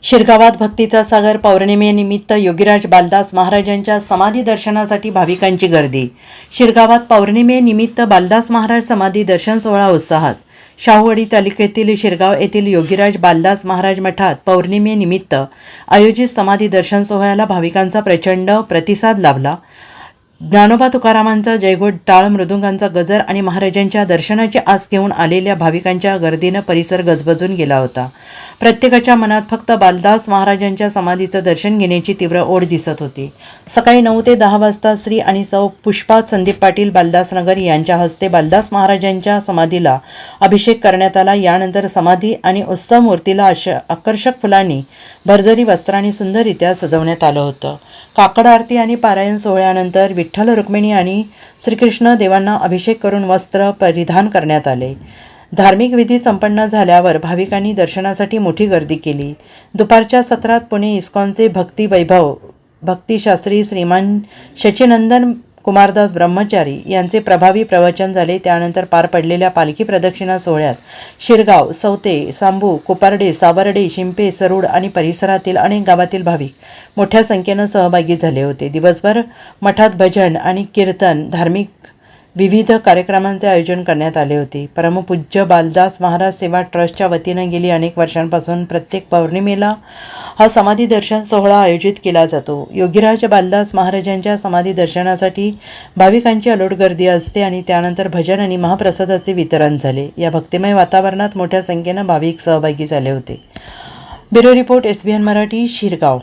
शिरगावात भक्तीचा सागर पौर्णिमेनिमित्त योगीराज बालदास महाराजांच्या समाधी दर्शनासाठी भाविकांची गर्दी। शिरगावात पौर्णिमेनिमित्त बालदास महाराज समाधी दर्शन सोहळा उत्साहात। शाहूवाडी तालुक्यातील शिरगाव येथील योगीराज बालदास महाराज मठात पौर्णिमेनिमित्त आयोजित समाधी दर्शन सोहळ्याला भाविकांचा प्रचंड प्रतिसाद लाभला। ज्ञानोबा तुकारामांचा जयघोष, टाळ मृदुंगांचा गजर आणि महाराजांच्या दर्शनाची आस घेऊन आलेल्या भाविकांच्या गर्दीनं परिसर गजबजून गेला होता। प्रत्येकाच्या मनात फक्त बालदास महाराजांच्या समाधीचं दर्शन घेण्याची तीव्र ओढ दिसत होती। सकाळी 9 ते 10 वाजता श्री आणि सौ पुष्पा संदीप पाटील बालदासनगर यांच्या हस्ते बालदास महाराजांच्या समाधीला अभिषेक करण्यात आला। यानंतर समाधी आणि उत्सव मूर्तीला आकर्षक फुलांनी, भरजरी वस्त्रांनी सुंदररित्या सजवण्यात आलं होतं। काकड आरती आणि पारायण सोहळ्यानंतर विठ्ठल, रुक्मिणी आणि श्रीकृष्ण देवांना अभिषेक करून वस्त्र परिधान करण्यात आले। धार्मिक विधी संपन्न झाल्यावर भाविकांनी दर्शनासाठी मोठी गर्दी केली। दुपारच्या सत्रात पुणे इस्कॉनचे भक्ती वैभव भक्तिशास्त्री श्रीमान शचीनंदन कुमारदास ब्रह्मचारी यांचे प्रभावी प्रवचन झाले। त्यानंतर पार पडलेल्या पालखी प्रदक्षिणा सोहळ्यात शिरगाव, सौते, सांबू, कोपारडे, सावर्डे, शिंपे, सरूड आणि परिसरातील अनेक गावातील भाविक मोठ्या संख्येनं सहभागी झाले होते। दिवसभर मठात भजन आणि कीर्तन, धार्मिक विविध कार्यक्रमांचे आयोजन करण्यात आले होते। परमपूज्य बालदास महाराज सेवा ट्रस्टच्या वतीनं गेली अनेक वर्षांपासून प्रत्येक पौर्णिमेला हा समाधी दर्शन सोहळा आयोजित केला जातो। योगीराज बालदास महाराजांच्या समाधी दर्शनासाठी भाविकांची अलोट गर्दी असते आणि त्यानंतर भजन आणि महाप्रसादाचे वितरण झाले। या भक्तिमय वातावरणात मोठ्या संख्येनं भाविक सहभागी झाले होते। Bureau report, SBN Marathi, Shirgaon.